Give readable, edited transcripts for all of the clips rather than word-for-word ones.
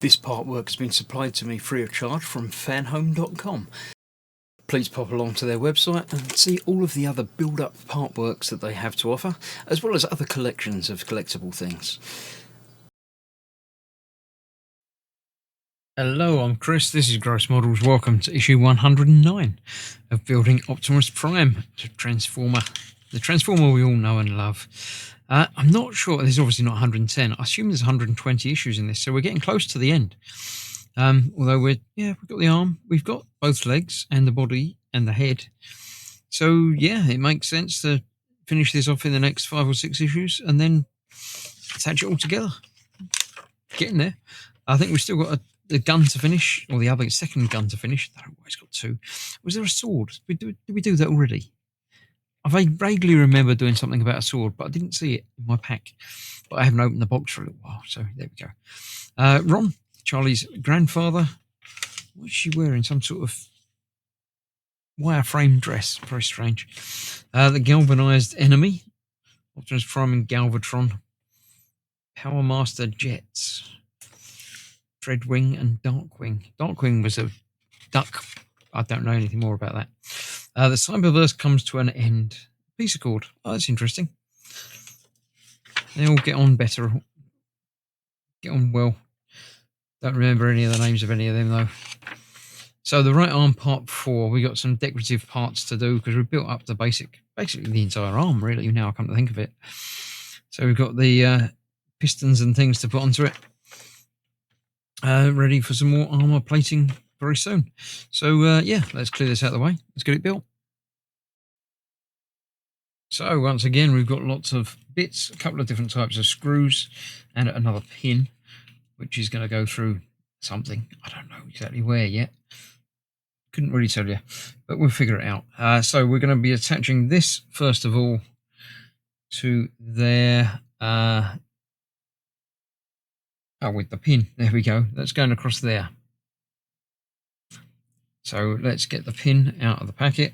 This partwork has been supplied to me free of charge from Fanhome.com. Please pop along to their website and see all of the other build-up partworks that they have to offer, as well as other collections of collectible things. Hello, I'm Chris. This is Gross Models. Welcome to issue 109 of Building Optimus Prime, the Transformer we all know and love. I'm not sure. There's obviously not 110. I assume there's 120 issues in this, so we're getting close to the end. Although we've got the arm, we've got both legs and the body and the head. So yeah, it makes sense to finish this off in the next 5 or 6 issues and then attach it all together. Getting there. I think we've still got the gun to finish, or the other second gun to finish. I don't know why it's got 2. Was there a sword? Did we do that already? I vaguely remember doing something about a sword, but I didn't see it in my pack. But I haven't opened the box for a little while, so there we go. Ron, Charlie's grandfather. What is she wearing? Some sort of wireframe dress. Very strange. The galvanized enemy. Optimus Prime and Galvatron. Power Master jets. Dreadwing and Darkwing. Darkwing was a duck. I don't know anything more about that. The Cyberverse comes to an end. Peace Accord. Oh, that's interesting. They all get on better. Get on well. Don't remember any of the names of any of them, though. So the right arm part 4, we got some decorative parts to do because we built up the basically the entire arm, really, now I come to think of it. So we've got the pistons and things to put onto it. Ready for some more armor plating very soon. So yeah, let's clear this out of the way. Let's get it built. So once again, we've got lots of bits, a couple of different types of screws, and another pin, which is going to go through something. I don't know exactly where yet. Couldn't really tell you, but we'll figure it out. So we're going to be attaching this, first of all, to there. With the pin. There we go. That's going across there. So let's get the pin out of the packet.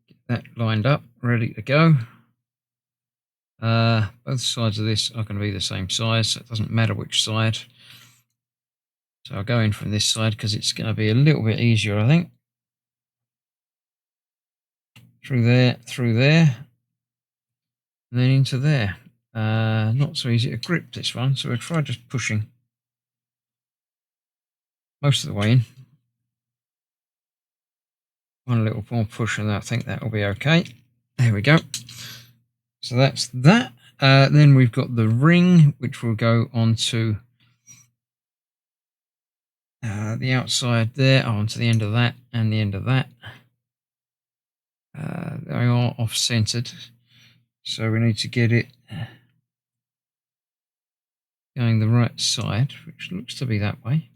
Get that lined up, ready to go. Both sides of this are going to be the same size, so it doesn't matter which side. So I'll go in from this side because it's going to be a little bit easier, I think. Through there, and then into there. Not so easy to grip this one, so we'll try just pushing most of the way in. One little more push and I think that will be okay. There we go. So that's that. Then we've got the ring, which will go onto the outside there, onto the end of that and the end of that. They are off-centered, so we need to get it going the right side, which looks to be that way.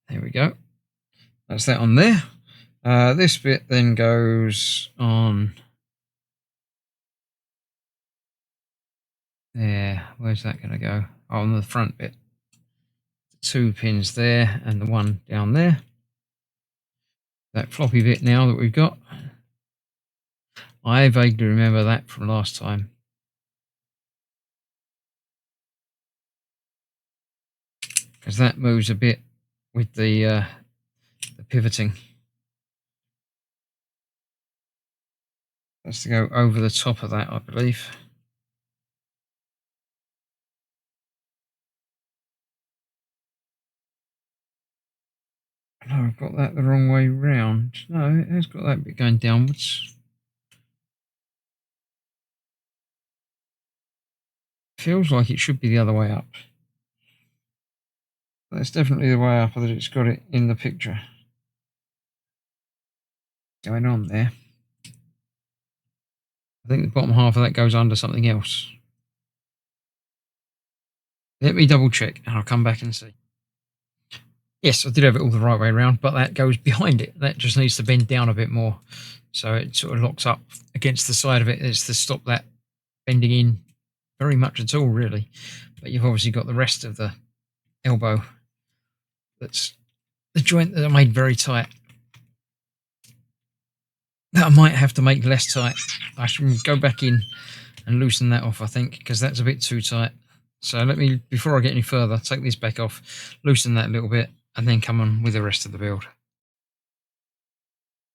There we go. That's that on there. This bit then goes on there. Where's that going to go? Oh, on the front bit. The 2 pins there and the one down there. That floppy bit now that we've got. I vaguely remember that from last time. Because that moves a bit with the pivoting. That's to go over the top of that, I believe. No, I've got that the wrong way round. No, it has got that bit going downwards. Feels like it should be the other way up. That's definitely the way up that it's got it in the picture. Going on there. I think the bottom half of that goes under something else. Let me double check and I'll come back and see. Yes, I did have it all the right way around, but that goes behind it. That just needs to bend down a bit more. So it sort of locks up against the side of it. It's to stop that bending in very much at all, really. But you've obviously got the rest of the elbow. That's the joint that I made very tight. I might have to make less tight. I should go back in and loosen that off, I think, because that's a bit too tight. So let me, before I get any further, take this back off, loosen that a little bit, and then come on with the rest of the build.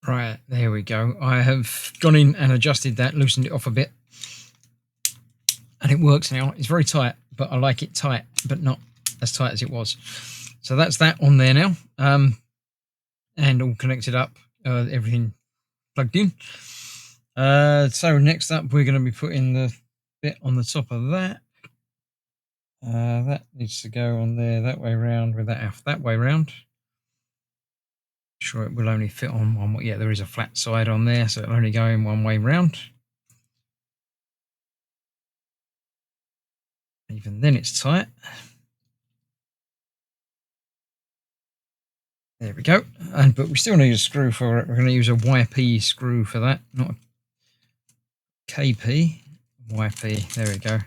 Right, there we go. I have gone in and adjusted that, loosened it off a bit, and it works now. It's very tight, but I like it tight, but not as tight as it was. So that's that on there now, and all connected up, everything plugged in. So next up, we're going to be putting the bit on the top of that. That needs to go on there that way round with that off that way round. Sure, it will only fit on one way. Yeah, there is a flat side on there, so it'll only go in one way round. Even then, it's tight. There we go. But we still need a screw for it. We're going to use a YP screw for that, not a KP. YP. There we go.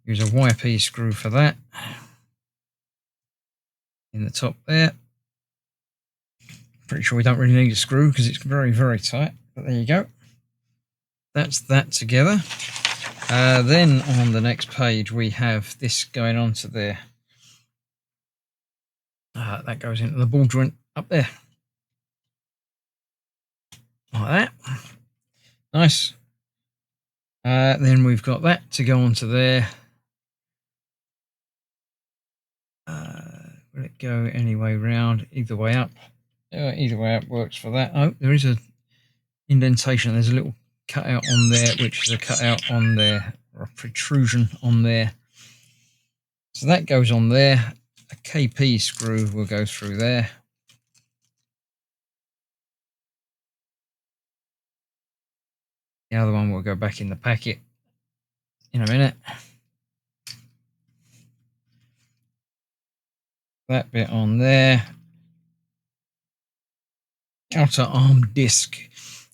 Use a YP screw for that. In the top there. Pretty sure we don't really need a screw because it's very, very tight. But there you go. That's that together. Then on the next page we have this going on to there. That goes into the ball joint up there. Like that. Nice. Then we've got that to go onto there. Will it go any way round? Either way up. Either way up works for that. Oh, there is a indentation. There's a little cutout on there, which is a cutout on there, or a protrusion on there. So that goes on there. A KP screw will go through there. The other one will go back in the packet in a minute. That bit on there. Outer arm disc.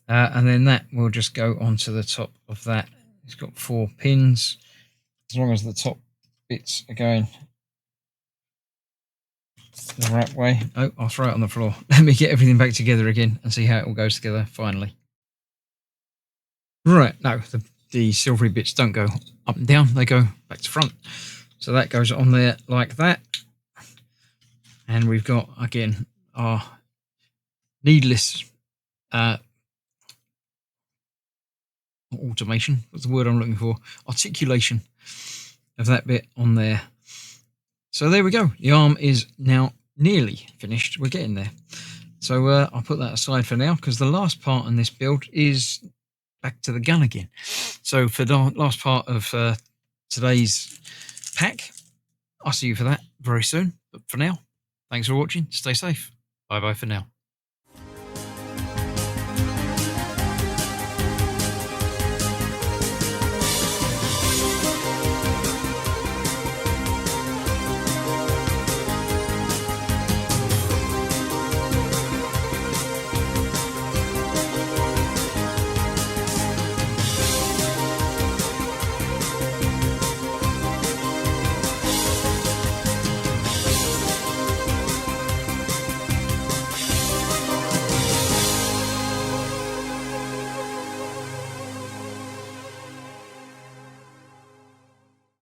And then that will just go onto the top of that. It's got 4 pins. As long as the top bits are going the right way. Oh, I'll throw it on the floor. Let me get everything back together again and see how it all goes together finally. Right, no, the silvery bits don't go up and down, they go back to front. So that goes on there like that. And we've got, again, our needless automation, what's the word I'm looking for? Articulation of that bit on there. So there we go. The arm is now nearly finished. We're getting there. So I'll put that aside for now because the last part on this build is back to the gun again. So for the last part of today's pack, I'll see you for that very soon. But for now, thanks for watching. Stay safe. Bye-bye for now.